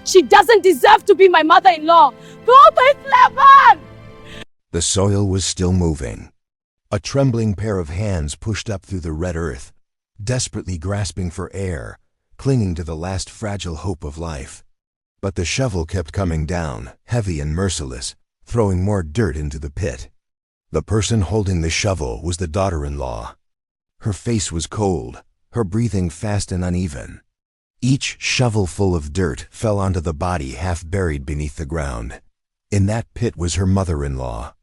She doesn't deserve to be my mother-in-law. The soil was still moving. A trembling pair of hands pushed up through the red earth, desperately grasping for air, clinging to the last fragile hope of life. But the shovel kept coming down, heavy and merciless, throwing more dirt into the pit. The person holding the shovel was the daughter-in-law. Her face was cold, her breathing fast and uneven. Each shovelful of dirt fell onto the body half buried beneath the ground. In that pit was her mother-in-law,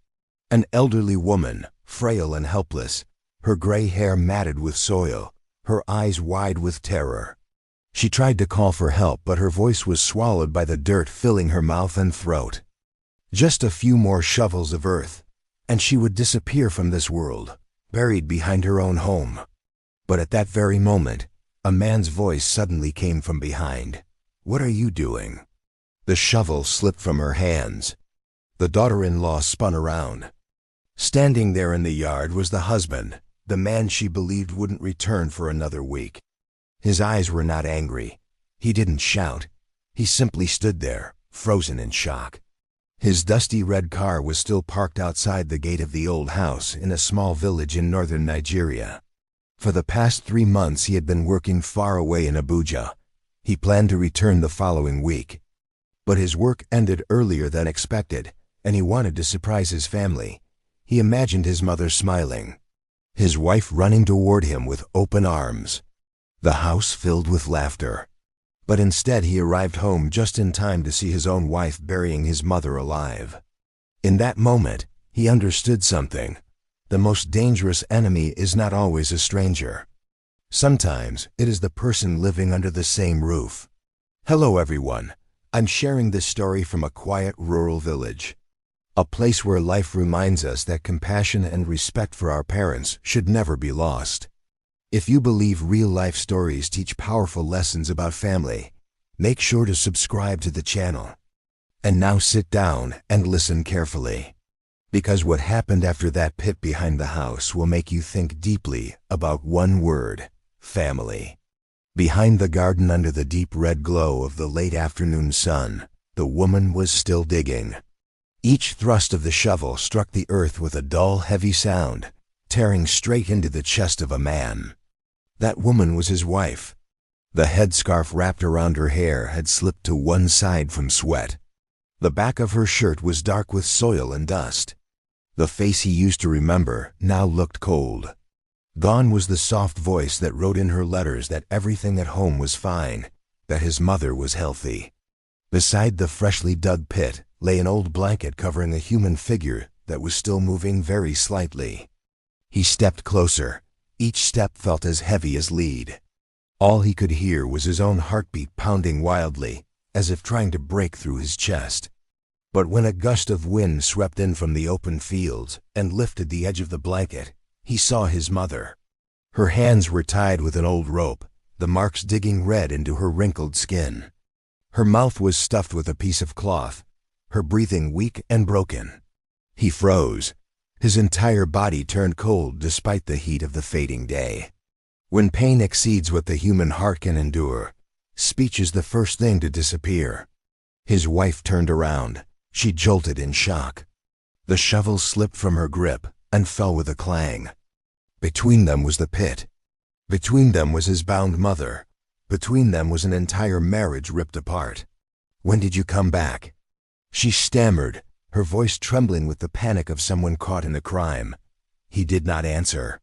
an elderly woman, frail and helpless, her gray hair matted with soil, her eyes wide with terror. She tried to call for help, but her voice was swallowed by the dirt filling her mouth and throat. Just a few more shovels of earth, and she would disappear from this world, buried behind her own home. But at that very moment, a man's voice suddenly came from behind. "What are you doing?" The shovel slipped from her hands. The daughter-in-law spun around. Standing there in the yard was the husband, the man she believed wouldn't return for another week. His eyes were not angry. He didn't shout. He simply stood there, frozen in shock. His dusty red car was still parked outside the gate of the old house in a small village in northern Nigeria. For the past 3 months he had been working far away in Abuja. He planned to return the following week. But his work ended earlier than expected, and he wanted to surprise his family. He imagined his mother smiling, his wife running toward him with open arms, the house filled with laughter. But instead he arrived home just in time to see his own wife burying his mother alive. In that moment, he understood something. The most dangerous enemy is not always a stranger. Sometimes it is the person living under the same roof. Hello everyone. I'm sharing this story from a quiet rural village. A place where life reminds us that compassion and respect for our parents should never be lost. If you believe real-life stories teach powerful lessons about family, make sure to subscribe to the channel. And now sit down and listen carefully. Because what happened after that pit behind the house will make you think deeply about one word: family. Behind the garden, under the deep red glow of the late afternoon sun, the woman was still digging. Each thrust of the shovel struck the earth with a dull, heavy sound, tearing straight into the chest of a man. That woman was his wife. The headscarf wrapped around her hair had slipped to one side from sweat. The back of her shirt was dark with soil and dust. The face he used to remember now looked cold. Gone was the soft voice that wrote in her letters that everything at home was fine, that his mother was healthy. Beside the freshly dug pit lay an old blanket covering a human figure that was still moving very slightly. He stepped closer. Each step felt as heavy as lead. All he could hear was his own heartbeat pounding wildly, as if trying to break through his chest. But when a gust of wind swept in from the open fields and lifted the edge of the blanket, he saw his mother. Her hands were tied with an old rope, the marks digging red into her wrinkled skin. Her mouth was stuffed with a piece of cloth, her breathing weak and broken. He froze. His entire body turned cold despite the heat of the fading day. When pain exceeds what the human heart can endure, speech is the first thing to disappear. His wife turned around. She jolted in shock. The shovel slipped from her grip and fell with a clang. Between them was the pit. Between them was his bound mother. Between them was an entire marriage ripped apart. "When did you come back?" She stammered, her voice trembling with the panic of someone caught in a crime. He did not answer.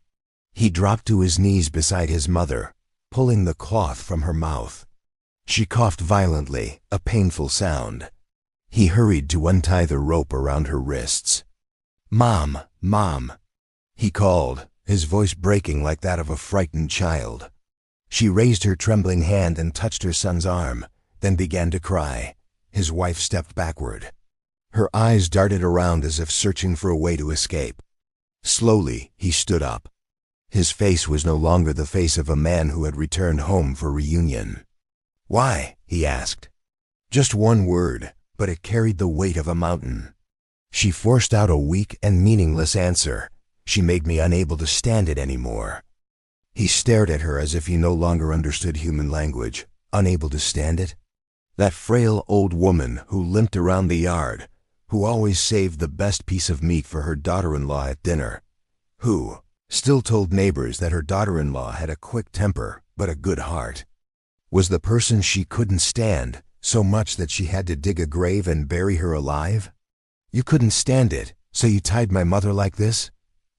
He dropped to his knees beside his mother, pulling the cloth from her mouth. She coughed violently, a painful sound. He hurried to untie the rope around her wrists. "Mom, Mom," he called, his voice breaking like that of a frightened child. She raised her trembling hand and touched her son's arm, then began to cry. His wife stepped backward. Her eyes darted around as if searching for a way to escape. Slowly, he stood up. His face was no longer the face of a man who had returned home for reunion. "Why?" he asked. Just one word, but it carried the weight of a mountain. She forced out a weak and meaningless answer. "She made me unable to stand it anymore." He stared at her as if he no longer understood human language. Unable to stand it? That frail old woman who limped around the yard, who always saved the best piece of meat for her daughter-in-law at dinner, who still told neighbors that her daughter-in-law had a quick temper but a good heart, was the person she couldn't stand so much that she had to dig a grave and bury her alive? You couldn't stand it, so you tied my mother like this?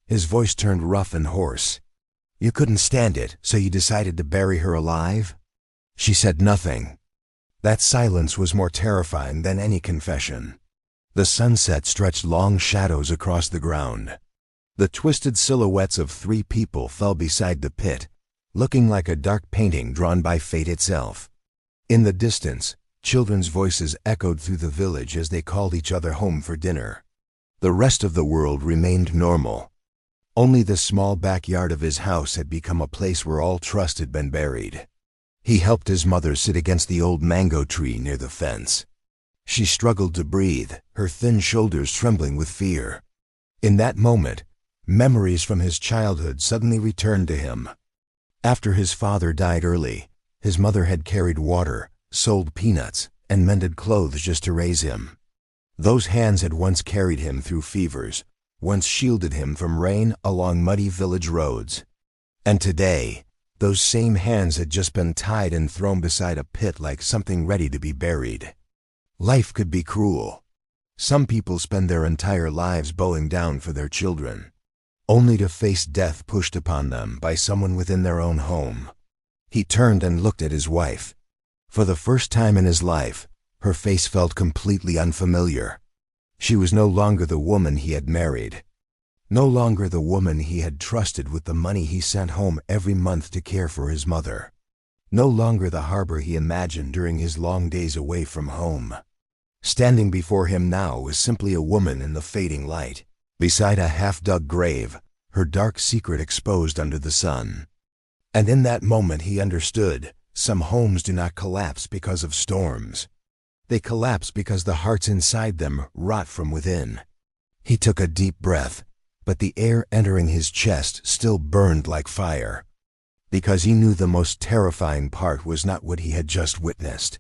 His voice turned rough and hoarse. You couldn't stand it, so you decided to bury her alive? She said nothing. That silence was more terrifying than any confession. The sunset stretched long shadows across the ground. The twisted silhouettes of 3 people fell beside the pit, looking like a dark painting drawn by fate itself. In the distance, children's voices echoed through the village as they called each other home for dinner. The rest of the world remained normal. Only the small backyard of his house had become a place where all trust had been buried. He helped his mother sit against the old mango tree near the fence. She struggled to breathe, her thin shoulders trembling with fear. In that moment, memories from his childhood suddenly returned to him. After his father died early, his mother had carried water, sold peanuts, and mended clothes just to raise him. Those hands had once carried him through fevers, once shielded him from rain along muddy village roads. And today, those same hands had just been tied and thrown beside a pit like something ready to be buried. Life could be cruel. Some people spend their entire lives bowing down for their children, only to face death pushed upon them by someone within their own home. He turned and looked at his wife. For the first time in his life, her face felt completely unfamiliar. She was no longer the woman he had married. No longer the woman he had trusted with the money he sent home every month to care for his mother. No longer the harbor he imagined during his long days away from home. Standing before him now was simply a woman in the fading light, beside a half-dug grave, her dark secret exposed under the sun. And in that moment he understood, some homes do not collapse because of storms. They collapse because the hearts inside them rot from within. He took a deep breath, but the air entering his chest still burned like fire, because he knew the most terrifying part was not what he had just witnessed.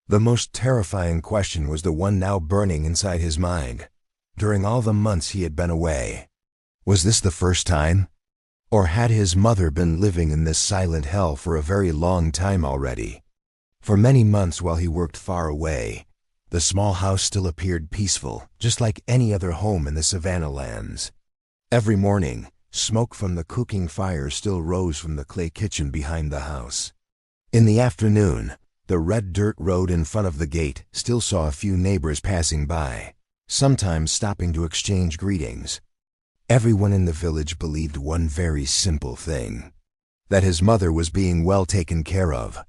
The most terrifying question was the one now burning inside his mind. During all the months he had been away, was this the first time? Or had his mother been living in this silent hell for a very long time already? For many months while he worked far away, the small house still appeared peaceful, just like any other home in the savannah lands. Every morning, smoke from the cooking fire still rose from the clay kitchen behind the house. In the afternoon, the red dirt road in front of the gate still saw a few neighbors passing by, sometimes stopping to exchange greetings. Everyone in the village believed one very simple thing: that his mother was being well taken care of,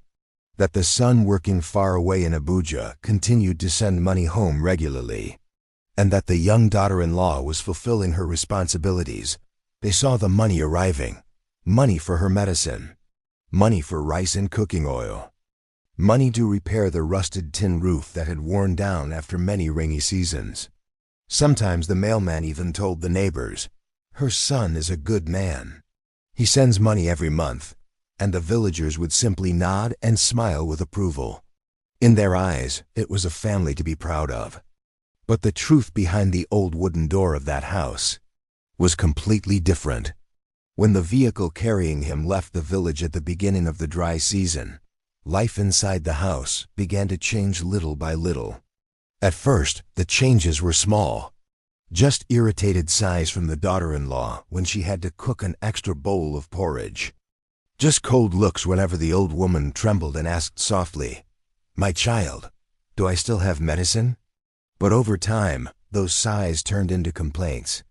that the son working far away in Abuja continued to send money home regularly, and that the young daughter-in-law was fulfilling her responsibilities. They saw the money arriving, money for her medicine, money for rice and cooking oil, money to repair the rusted tin roof that had worn down after many rainy seasons. Sometimes the mailman even told the neighbors, "Her son is a good man. He sends money every month," and the villagers would simply nod and smile with approval. In their eyes, it was a family to be proud of. But the truth behind the old wooden door of that house was completely different. When the vehicle carrying him left the village at the beginning of the dry season, life inside the house began to change little by little. At first, the changes were small. Just irritated sighs from the daughter-in-law when she had to cook an extra bowl of porridge. Just cold looks whenever the old woman trembled and asked softly, "My child, do I still have medicine?" But over time, those sighs turned into complaints.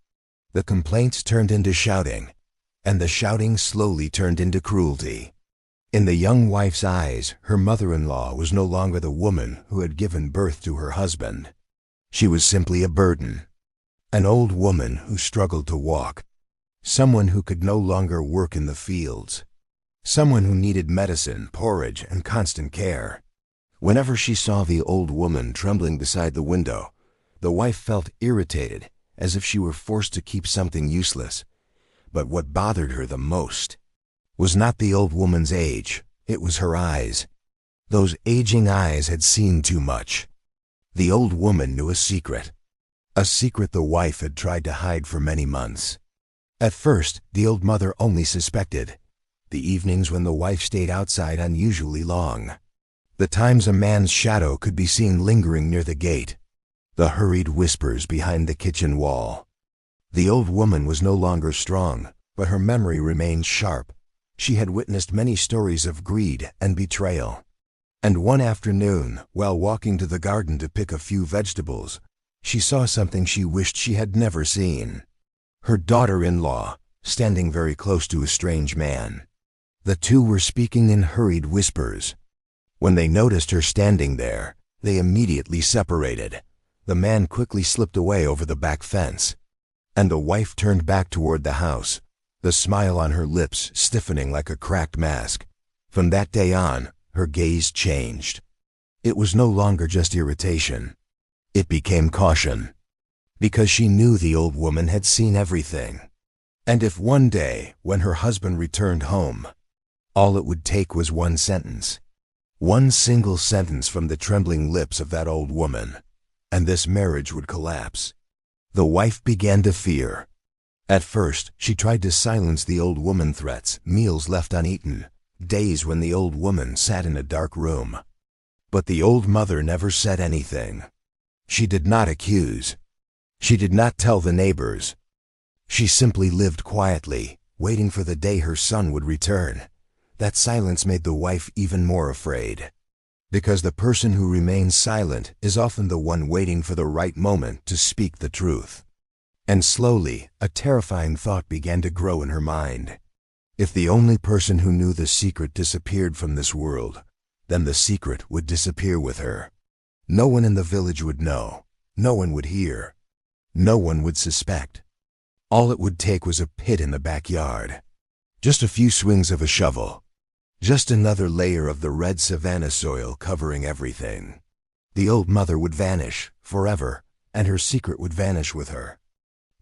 The complaints turned into shouting, and the shouting slowly turned into cruelty. In the young wife's eyes, her mother-in-law was no longer the woman who had given birth to her husband. She was simply a burden. An old woman who struggled to walk. Someone who could no longer work in the fields. Someone who needed medicine, porridge, and constant care. Whenever she saw the old woman trembling beside the window, the wife felt irritated, as if she were forced to keep something useless. But what bothered her the most was not the old woman's age, it was her eyes. Those aging eyes had seen too much. The old woman knew a secret the wife had tried to hide for many months. At first, the old mother only suspected the evenings when the wife stayed outside unusually long, the times a man's shadow could be seen lingering near the gate, the hurried whispers behind the kitchen wall. The old woman was no longer strong, but her memory remained sharp. She had witnessed many stories of greed and betrayal. And one afternoon, while walking to the garden to pick a few vegetables, she saw something she wished she had never seen. Her daughter-in-law, standing very close to a strange man. The two were speaking in hurried whispers. When they noticed her standing there, they immediately separated. The man quickly slipped away over the back fence, and the wife turned back toward the house, the smile on her lips stiffening like a cracked mask. From that day on, her gaze changed. It was no longer just irritation. It became caution. Because she knew the old woman had seen everything. And if one day, when her husband returned home, all it would take was one sentence. One single sentence from the trembling lips of that old woman, and this marriage would collapse. The wife began to fear. At first, she tried to silence the old woman threats, meals left uneaten, days when the old woman sat in a dark room. But the old mother never said anything. She did not accuse. She did not tell the neighbors. She simply lived quietly, waiting for the day her son would return. That silence made the wife even more afraid. Because the person who remains silent is often the one waiting for the right moment to speak the truth. And slowly, a terrifying thought began to grow in her mind. If the only person who knew the secret disappeared from this world, then the secret would disappear with her. No one in the village would know. No one would hear. No one would suspect. All it would take was a pit in the backyard. Just a few swings of a shovel. Just another layer of the red savanna soil covering everything. The old mother would vanish forever, and her secret would vanish with her.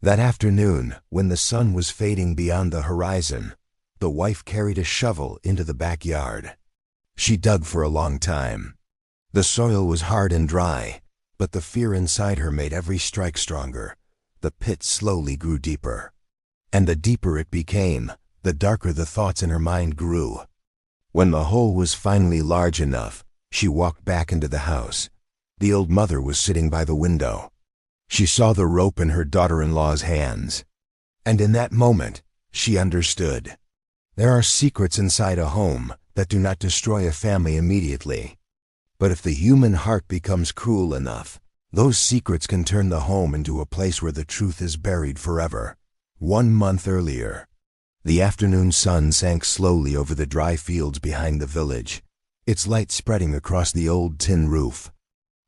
That afternoon, when the sun was fading beyond the horizon, the wife carried a shovel into the backyard. She dug for a long time. The soil was hard and dry, but the fear inside her made every strike stronger. The pit slowly grew deeper. And the deeper it became, the darker the thoughts in her mind grew. When the hole was finally large enough, she walked back into the house. The old mother was sitting by the window. She saw the rope in her daughter-in-law's hands. And in that moment, she understood. There are secrets inside a home that do not destroy a family immediately. But if the human heart becomes cruel enough, those secrets can turn the home into a place where the truth is buried forever. 1 month earlier, the afternoon sun sank slowly over the dry fields behind the village, its light spreading across the old tin roof.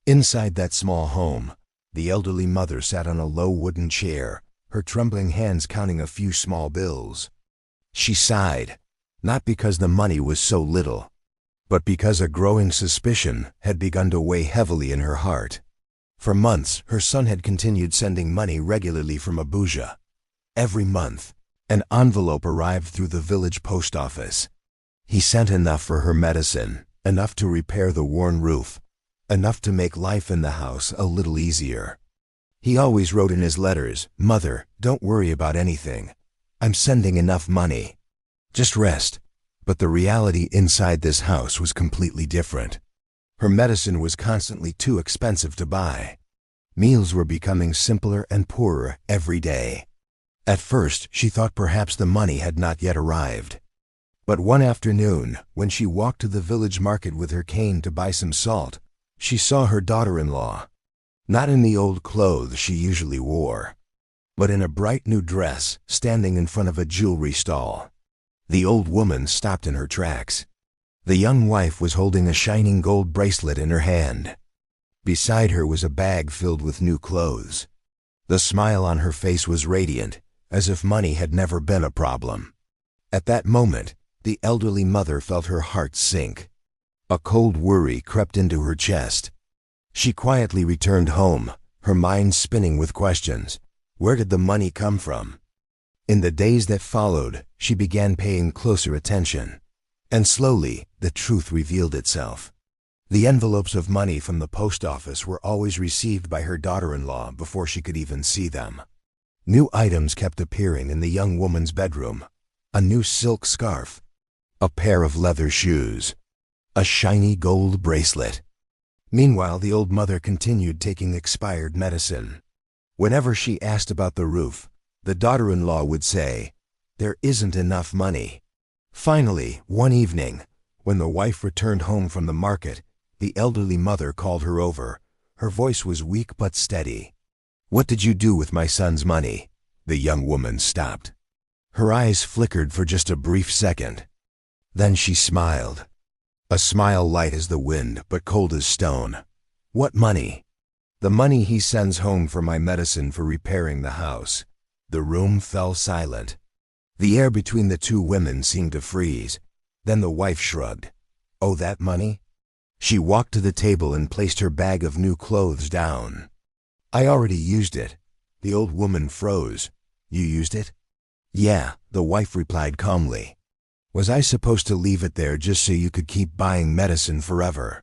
Inside that small home, the elderly mother sat on a low wooden chair, her trembling hands counting a few small bills. She sighed, not because the money was so little, but because a growing suspicion had begun to weigh heavily in her heart. For months, her son had continued sending money regularly from Abuja. Every month, an envelope arrived through the village post office. He sent enough for her medicine, enough to repair the worn roof, enough to make life in the house a little easier. He always wrote in his letters, "Mother, don't worry about anything. I'm sending enough money. Just rest." But the reality inside this house was completely different. Her medicine was constantly too expensive to buy. Meals were becoming simpler and poorer every day. At first, she thought perhaps the money had not yet arrived. But one afternoon, when she walked to the village market with her cane to buy some salt, she saw her daughter-in-law, not in the old clothes she usually wore, but in a bright new dress, standing in front of a jewelry stall. The old woman stopped in her tracks. The young wife was holding a shining gold bracelet in her hand. Beside her was a bag filled with new clothes. The smile on her face was radiant, as if money had never been a problem. At that moment, the elderly mother felt her heart sink. A cold worry crept into her chest. She quietly returned home, her mind spinning with questions. Where did the money come from? In the days that followed, she began paying closer attention. And slowly, the truth revealed itself. The envelopes of money from the post office were always received by her daughter-in-law before she could even see them. New items kept appearing in the young woman's bedroom. A new silk scarf, a pair of leather shoes, a shiny gold bracelet. Meanwhile, the old mother continued taking expired medicine. Whenever she asked about the roof, the daughter-in-law would say, "There isn't enough money." Finally, one evening, when the wife returned home from the market, the elderly mother called her over. Her voice was weak but steady. "What did you do with my son's money?" The young woman stopped. Her eyes flickered for just a brief second. Then she smiled. A smile light as the wind, but cold as stone. "What money?" "The money he sends home for my medicine for repairing the house." The room fell silent. The air between the two women seemed to freeze. Then the wife shrugged. "Oh, that money?" She walked to the table and placed her bag of new clothes down. "I already used it." The old woman froze. "You used it?" "Yeah," the wife replied calmly. "Was I supposed to leave it there just so you could keep buying medicine forever?"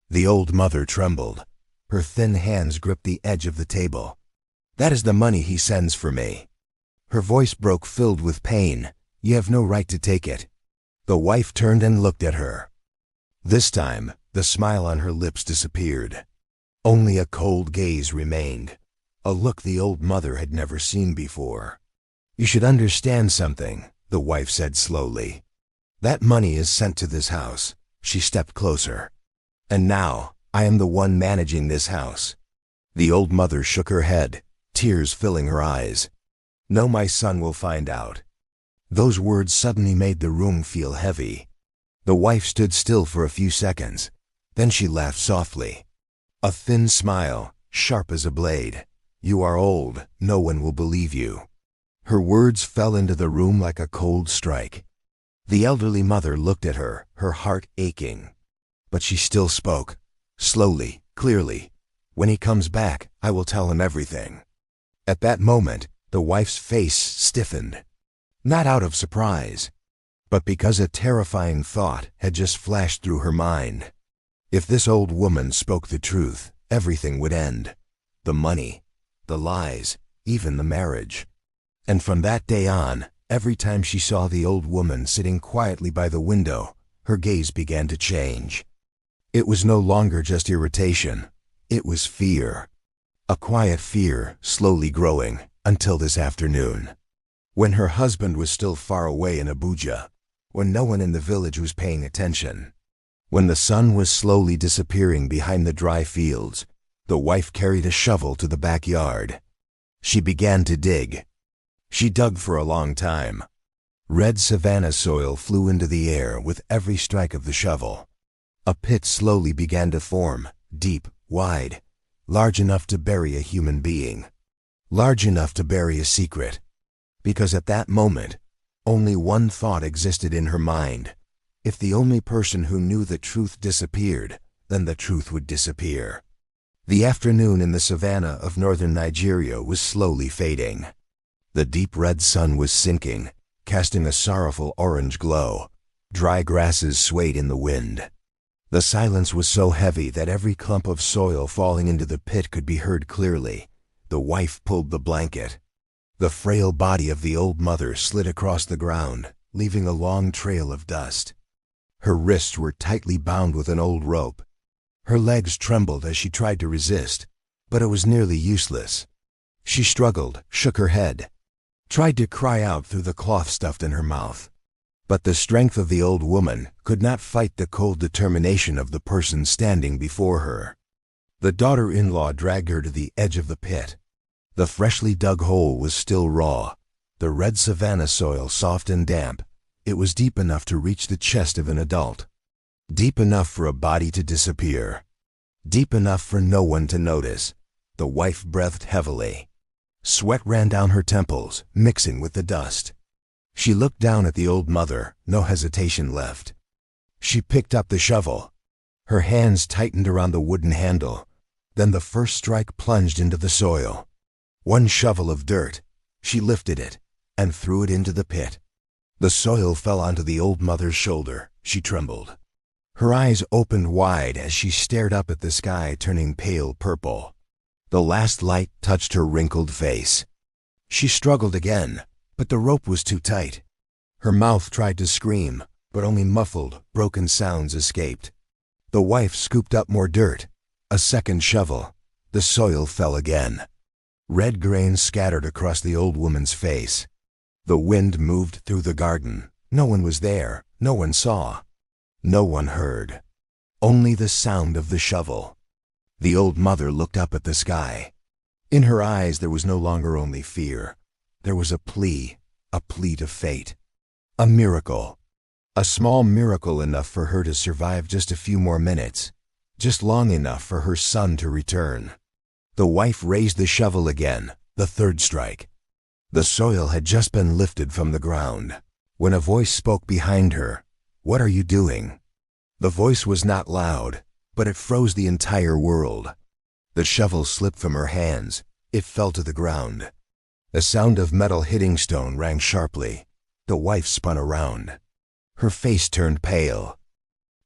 The old mother trembled. Her thin hands gripped the edge of the table. "That is the money he sends for me." Her voice broke, filled with pain. "You have no right to take it." The wife turned and looked at her. This time, the smile on her lips disappeared. Only a cold gaze remained, a look the old mother had never seen before. "You should understand something," the wife said slowly. "That money is sent to this house." She stepped closer. "And now, I am the one managing this house." The old mother shook her head, tears filling her eyes. "No, my son will find out." Those words suddenly made the room feel heavy. The wife stood still for a few seconds. Then she laughed softly. A thin smile, sharp as a blade. "You are old. No one will believe you." Her words fell into the room like a cold strike. The elderly mother looked at her, her heart aching. But she still spoke, slowly, clearly. "When he comes back, I will tell him everything." At that moment, the wife's face stiffened. Not out of surprise, but because a terrifying thought had just flashed through her mind. If this old woman spoke the truth, everything would end. The money, the lies, even the marriage. And from that day on, every time she saw the old woman sitting quietly by the window, her gaze began to change. It was no longer just irritation. It was fear. A quiet fear, slowly growing, until this afternoon. When her husband was still far away in Abuja, when no one in the village was paying attention, when the sun was slowly disappearing behind the dry fields, the wife carried a shovel to the backyard. She began to dig. She dug for a long time. Red savanna soil flew into the air with every strike of the shovel. A pit slowly began to form, deep, wide, large enough to bury a human being, large enough to bury a secret. Because at that moment, only one thought existed in her mind. If the only person who knew the truth disappeared, then the truth would disappear. The afternoon in the savannah of northern Nigeria was slowly fading. The deep red sun was sinking, casting a sorrowful orange glow. Dry grasses swayed in the wind. The silence was so heavy that every clump of soil falling into the pit could be heard clearly. The wife pulled the blanket. The frail body of the old mother slid across the ground, leaving a long trail of dust. Her wrists were tightly bound with an old rope. Her legs trembled as she tried to resist, but it was nearly useless. She struggled, shook her head, tried to cry out through the cloth stuffed in her mouth. But the strength of the old woman could not fight the cold determination of the person standing before her. The daughter-in-law dragged her to the edge of the pit. The freshly dug hole was still raw, the red savanna soil soft and damp. It was deep enough to reach the chest of an adult, deep enough for a body to disappear, deep enough for no one to notice. The wife breathed heavily. Sweat ran down her temples, mixing with the dust. She looked down at the old mother, no hesitation left. She picked up the shovel. Her hands tightened around the wooden handle. Then the first strike plunged into the soil. One shovel of dirt. She lifted it and threw it into the pit. The soil fell onto the old mother's shoulder. She trembled. Her eyes opened wide as she stared up at the sky, turning pale purple. The last light touched her wrinkled face. She struggled again, but the rope was too tight. Her mouth tried to scream, but only muffled, broken sounds escaped. The wife scooped up more dirt. A second shovel. The soil fell again. Red grains scattered across the old woman's face. The wind moved through the garden. No one was there. No one saw. No one heard. Only the sound of the shovel. The old mother looked up at the sky. In her eyes there was no longer only fear. There was a plea to fate. A miracle. A small miracle enough for her to survive just a few more minutes. Just long enough for her son to return. The wife raised the shovel again, the third strike. The soil had just been lifted from the ground, when a voice spoke behind her. "What are you doing?" The voice was not loud, but it froze the entire world. The shovel slipped from her hands. It fell to the ground. The sound of metal hitting stone rang sharply. The wife spun around. Her face turned pale.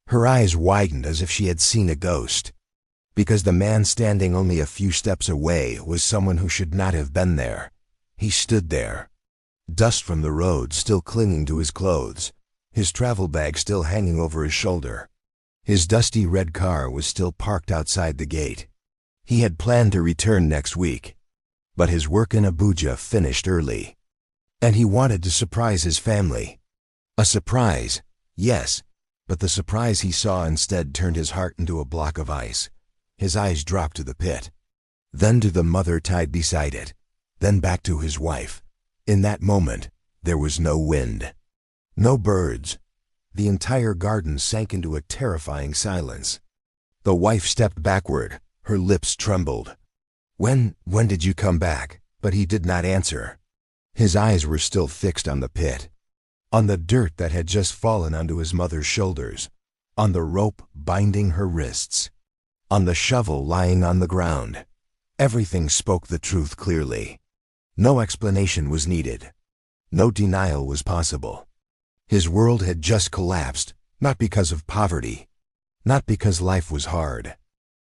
Her eyes widened as if she had seen a ghost. Because the man standing only a few steps away was someone who should not have been there. He stood there. Dust from the road still clinging to his clothes. His travel bag still hanging over his shoulder. His dusty red car was still parked outside the gate. He had planned to return next week, but his work in Abuja finished early. And he wanted to surprise his family. A surprise, yes, but the surprise he saw instead turned his heart into a block of ice. His eyes dropped to the pit, then to the mother tied beside it, then back to his wife. In that moment, there was no wind. No birds. The entire garden sank into a terrifying silence. The wife stepped backward. Her lips trembled. When did you come back?" But he did not answer. His eyes were still fixed on the pit, on the dirt that had just fallen onto his mother's shoulders, on the rope binding her wrists, on the shovel lying on the ground. Everything spoke the truth clearly. No explanation was needed. No denial was possible. His world had just collapsed, not because of poverty, not because life was hard,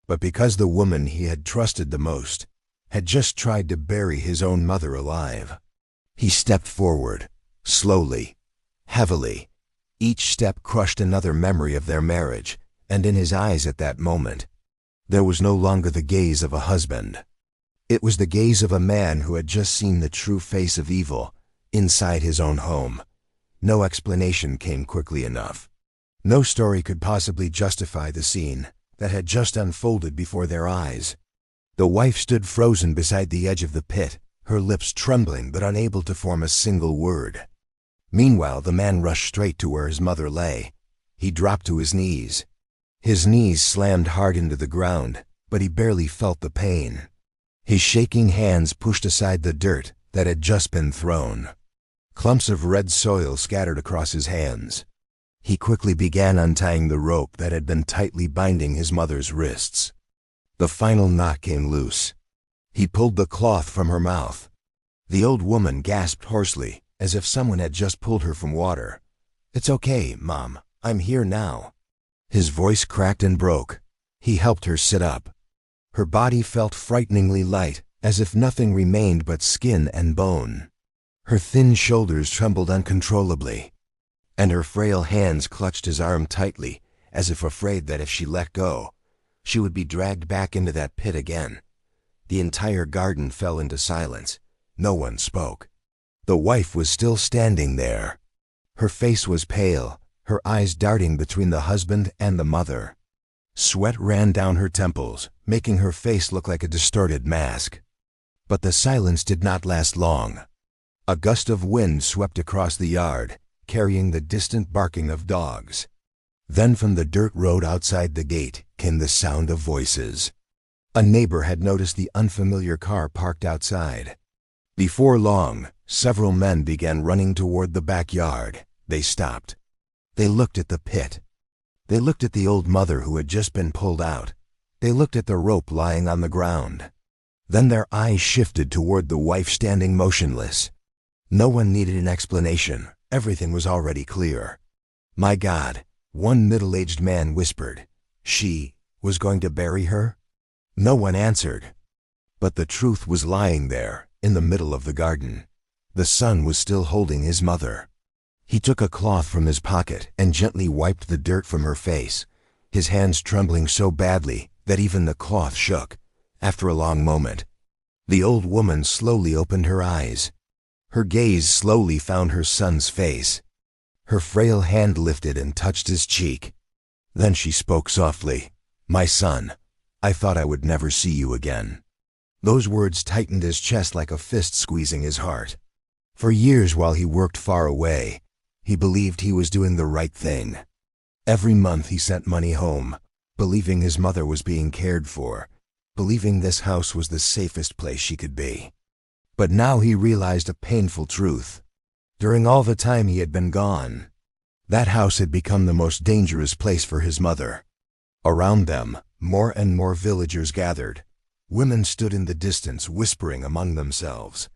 but because the woman he had trusted the most had just tried to bury his own mother alive. He stepped forward, slowly, heavily. Each step crushed another memory of their marriage, and in his eyes at that moment, there was no longer the gaze of a husband. It was the gaze of a man who had just seen the true face of evil inside his own home. No explanation came quickly enough. No story could possibly justify the scene that had just unfolded before their eyes. The wife stood frozen beside the edge of the pit, her lips trembling but unable to form a single word. Meanwhile, the man rushed straight to where his mother lay. He dropped to his knees. His knees slammed hard into the ground, but he barely felt the pain. His shaking hands pushed aside the dirt that had just been thrown. Clumps of red soil scattered across his hands. He quickly began untying the rope that had been tightly binding his mother's wrists. The final knot came loose. He pulled the cloth from her mouth. The old woman gasped hoarsely, as if someone had just pulled her from water. "It's okay, Mom. I'm here now." His voice cracked and broke. He helped her sit up. Her body felt frighteningly light, as if nothing remained but skin and bone. Her thin shoulders trembled uncontrollably, and her frail hands clutched his arm tightly, as if afraid that if she let go, she would be dragged back into that pit again. The entire garden fell into silence. No one spoke. The wife was still standing there. Her face was pale, her eyes darting between the husband and the mother. Sweat ran down her temples, making her face look like a distorted mask. But the silence did not last long. A gust of wind swept across the yard, carrying the distant barking of dogs. Then from the dirt road outside the gate came the sound of voices. A neighbor had noticed the unfamiliar car parked outside. Before long, several men began running toward the backyard. They stopped. They looked at the pit. They looked at the old mother who had just been pulled out. They looked at the rope lying on the ground. Then their eyes shifted toward the wife standing motionless. No one needed an explanation. Everything was already clear. My God, One middle-aged man whispered, "She was going to bury her?" No one answered. But the truth was lying there, in the middle of the garden. The son was still holding his mother. He took a cloth from his pocket and gently wiped the dirt from her face, his hands trembling so badly that even the cloth shook. After a long moment, the old woman slowly opened her eyes. Her gaze slowly found her son's face. Her frail hand lifted and touched his cheek. Then she spoke softly, "My son, I thought I would never see you again." Those words tightened his chest like a fist squeezing his heart. For years while he worked far away, he believed he was doing the right thing. Every month he sent money home, believing his mother was being cared for, believing this house was the safest place she could be. But now he realized a painful truth. During all the time he had been gone, that house had become the most dangerous place for his mother. Around them, more and more villagers gathered. Women stood in the distance, whispering among themselves.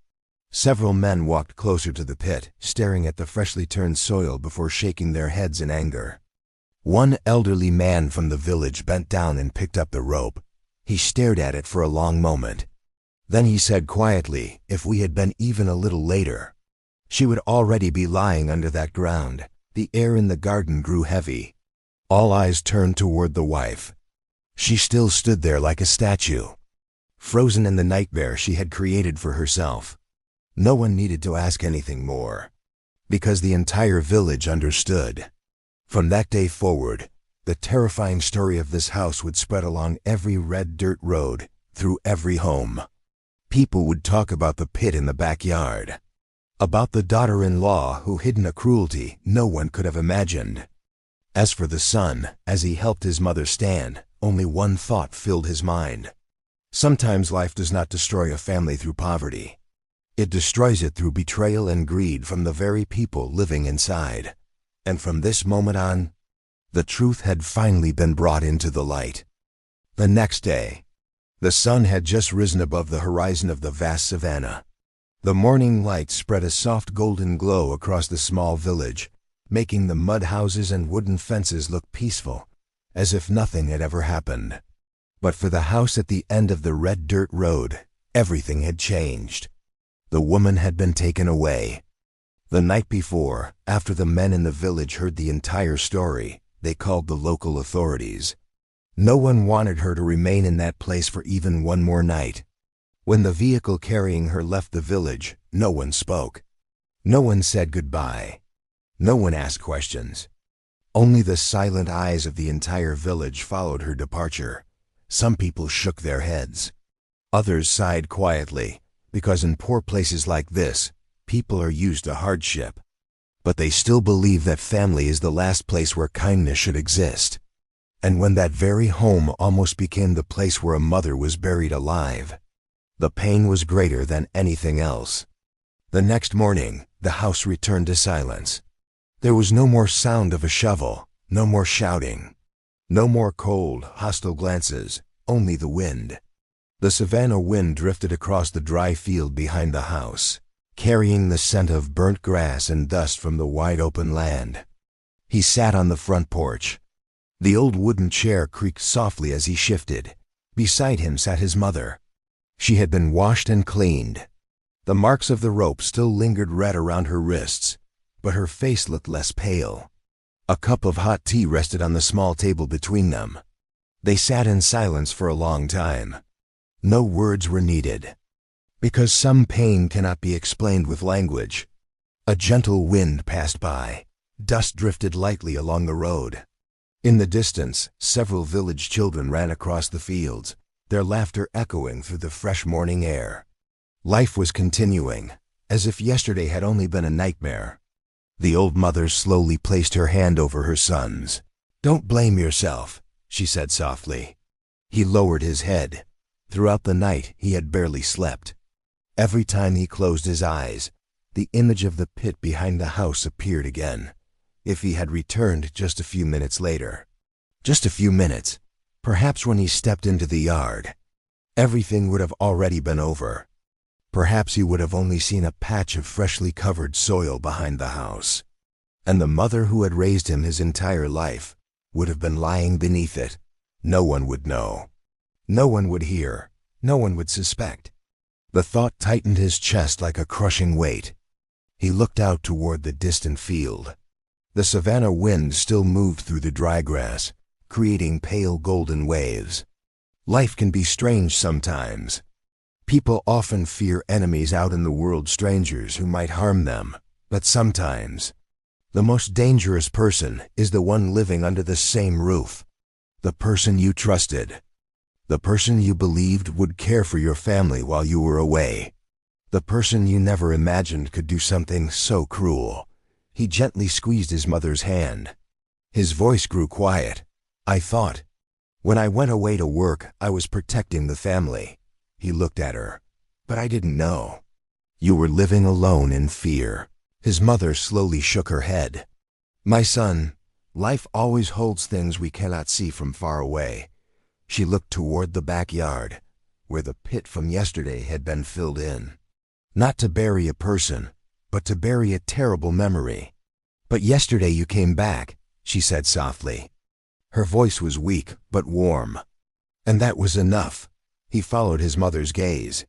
Several men walked closer to the pit, staring at the freshly turned soil before shaking their heads in anger. One elderly man from the village bent down and picked up the rope. He stared at it for a long moment. Then he said quietly, "If we had been even a little later, she would already be lying under that ground." The air in the garden grew heavy. All eyes turned toward the wife. She still stood there like a statue, frozen in the nightmare she had created for herself. No one needed to ask anything more, because the entire village understood. From that day forward, the terrifying story of this house would spread along every red dirt road, through every home. People would talk about the pit in the backyard, about the daughter-in-law who hid a cruelty no one could have imagined. As for the son, as he helped his mother stand, only one thought filled his mind. Sometimes life does not destroy a family through poverty. It destroys it through betrayal and greed from the very people living inside. And from this moment on, the truth had finally been brought into the light. The next day, the sun had just risen above the horizon of the vast savanna. The morning light spread a soft golden glow across the small village, making the mud houses and wooden fences look peaceful, as if nothing had ever happened. But for the house at the end of the red dirt road, everything had changed. The woman had been taken away. The night before, after the men in the village heard the entire story, they called the local authorities. No one wanted her to remain in that place for even one more night. When the vehicle carrying her left the village, no one spoke. No one said goodbye. No one asked questions. Only the silent eyes of the entire village followed her departure. Some people shook their heads. Others sighed quietly, because in poor places like this, people are used to hardship. But they still believe that family is the last place where kindness should exist. And when that very home almost became the place where a mother was buried alive, the pain was greater than anything else. The next morning, the house returned to silence. There was no more sound of a shovel, no more shouting, no more cold, hostile glances, only the wind. The savanna wind drifted across the dry field behind the house, carrying the scent of burnt grass and dust from the wide open land. He sat on the front porch. The old wooden chair creaked softly as he shifted. Beside him sat his mother. She had been washed and cleaned. The marks of the rope still lingered red around her wrists, but her face looked less pale. A cup of hot tea rested on the small table between them. They sat in silence for a long time. No words were needed, because some pain cannot be explained with language. A gentle wind passed by. Dust drifted lightly along the road. In the distance, several village children ran across the fields, their laughter echoing through the fresh morning air. Life was continuing, as if yesterday had only been a nightmare. The old mother slowly placed her hand over her son's. "Don't blame yourself," she said softly. He lowered his head. Throughout the night, he had barely slept. Every time he closed his eyes, the image of the pit behind the house appeared again. If he had returned just a few minutes later, just a few minutes, perhaps when he stepped into the yard, everything would have already been over. Perhaps he would have only seen a patch of freshly covered soil behind the house. And the mother who had raised him his entire life would have been lying beneath it. No one would know. No one would hear. No one would suspect. The thought tightened his chest like a crushing weight. He looked out toward the distant field. The savannah wind still moved through the dry grass, creating pale golden waves. Life can be strange sometimes. People often fear enemies out in the world, strangers who might harm them. But sometimes, the most dangerous person is the one living under the same roof. The person you trusted. The person you believed would care for your family while you were away. The person you never imagined could do something so cruel. He gently squeezed his mother's hand. His voice grew quiet. I thought, when I went away to work, I was protecting the family. He looked at her. But I didn't know. You were living alone in fear. His mother slowly shook her head. My son, life always holds things we cannot see from far away. She looked toward the backyard, where the pit from yesterday had been filled in. Not to bury a person, but to bury a terrible memory. But yesterday you came back, she said softly. Her voice was weak but warm. And that was enough. He followed his mother's gaze.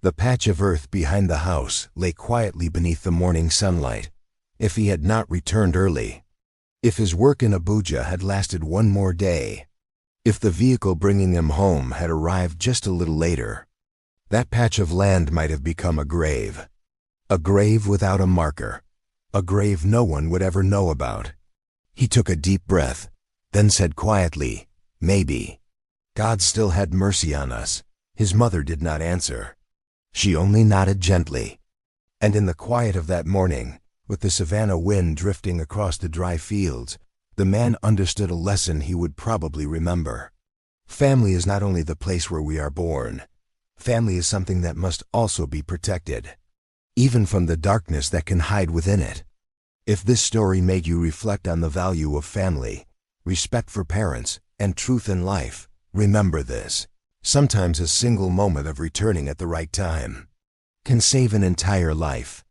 The patch of earth behind the house lay quietly beneath the morning sunlight. If he had not returned early, if his work in Abuja had lasted one more day, if the vehicle bringing him home had arrived just a little later, that patch of land might have become a grave. A grave without a marker. A grave no one would ever know about. He took a deep breath, then said quietly, maybe. God still had mercy on us. His mother did not answer. She only nodded gently. And in the quiet of that morning, with the savannah wind drifting across the dry fields, the man understood a lesson he would probably remember. Family is not only the place where we are born. Family is something that must also be protected, even from the darkness that can hide within it. If this story made you reflect on the value of family, respect for parents, and truth in life, remember this. Sometimes a single moment of returning at the right time can save an entire life.